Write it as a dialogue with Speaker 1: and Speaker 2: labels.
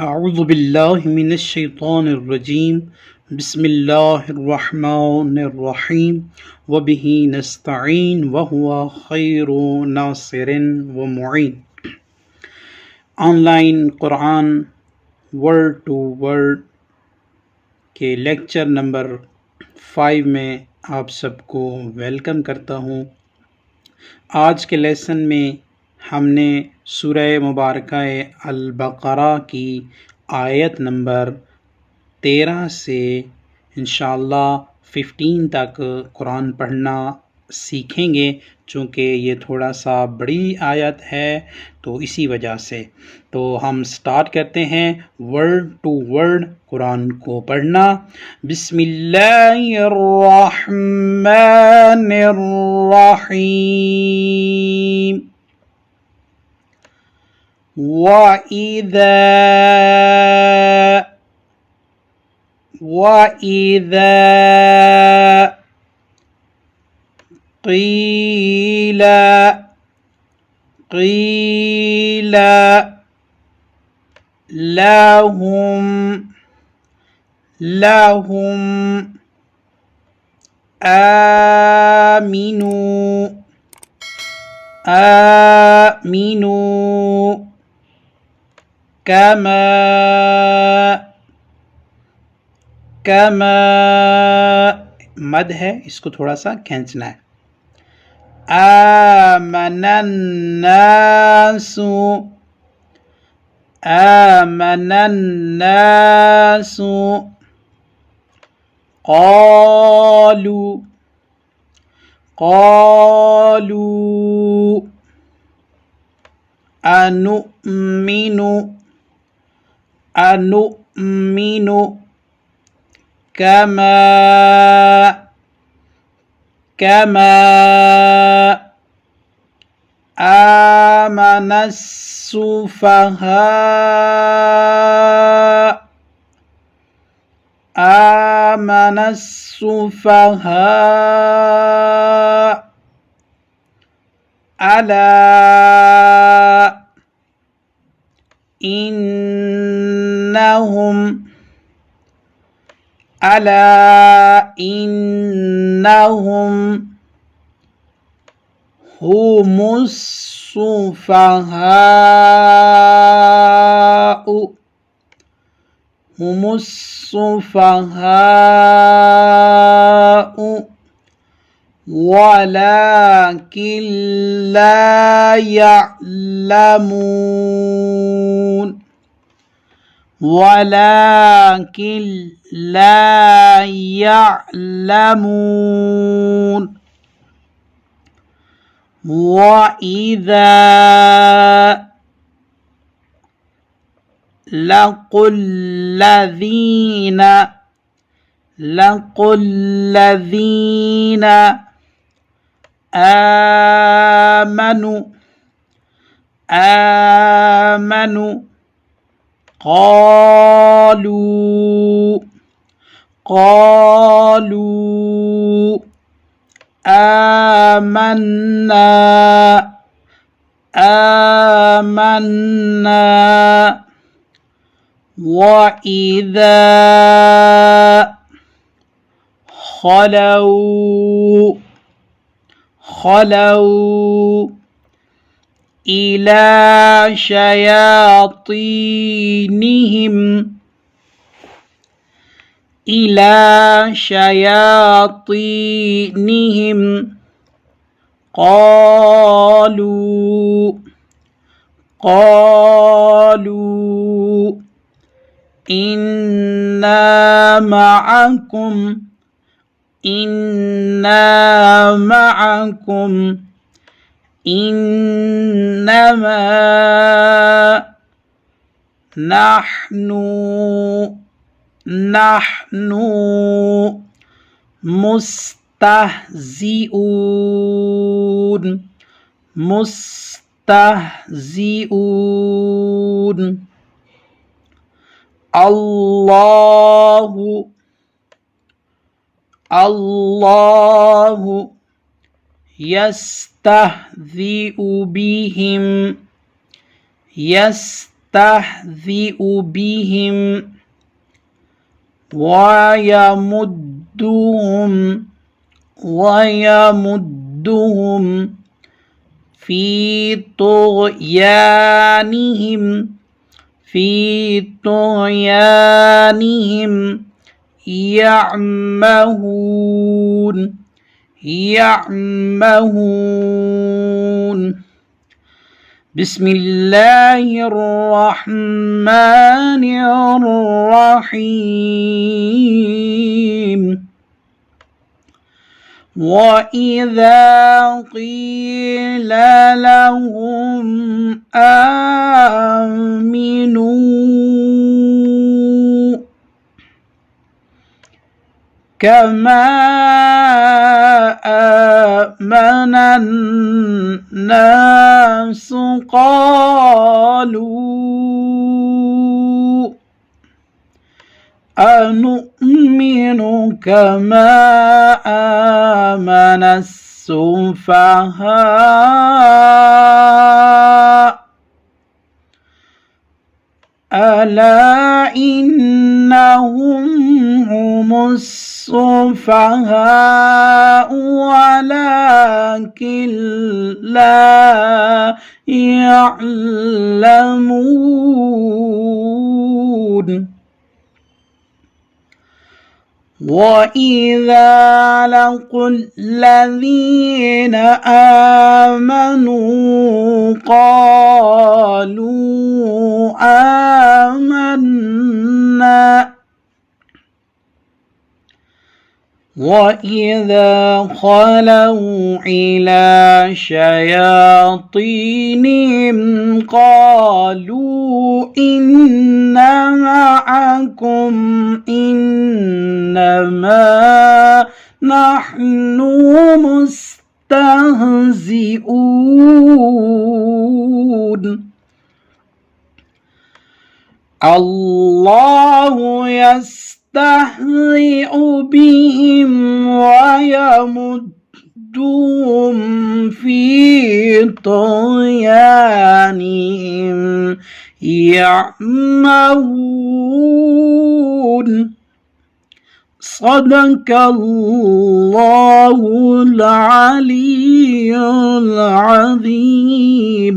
Speaker 1: اعوذ باللہ من الشیطان الرجیم بسم اللہ الرحمن الرحیم وبہ نستعین وہو خیر ناصر ومعین۔ آن لائن قرآن ورڈ ٹو ورڈ کے لیکچر نمبر 5 میں آپ سب کو ویلکم کرتا ہوں۔ آج کے لیسن میں ہم نے سورہ مبارکہ البقرہ کی آیت نمبر 13 سے انشاءاللہ 15 تک قرآن پڑھنا سیکھیں گے، چونکہ یہ تھوڑا سا بڑی آیت ہے تو اسی وجہ سے۔ تو ہم سٹارٹ کرتے ہیں ورڈ ٹو ورڈ قرآن کو پڑھنا۔ بسم اللہ الرحمن الرحیم۔ وَإِذَا قِيلَ لَهُمْ آمِنُوا کما مد ہے، اس کو تھوڑا سا کھینچنا ہے۔ آمن الناس قالوا أنؤمن كما آمن السفهاء ألا إنهم هم السفهاء ولكن لا يعلمون وَإِذَا لَقُوا الَّذِينَ آمنوا قالوا آمنا وَإِذَا خَلَوْا إِلَى شَيَاطِينِهِمْ قالوا إنا معكم إنما نحن مستهزئون الله يستهزئ يستهزئ بهم ويمدهم في طغيانهم يعمهون. بسم الله الرحمن الرحيم. وإذا قيل لهم آمنوا كما آمن الناس قالوا أنؤمن كما آمن السفهاء ألا إنهم هم السفهاء ولكن لا يعلمون. وإذا لقوا الذين آمنوا قالوا آمنا وإذا خلوا إلى شياطينهم قالوا إنا معكم إنما نحن مستهزئون. الله يستهزئ بهم ويمدهم في طغيانهم يعمهون. صدق الله العلي العظيم.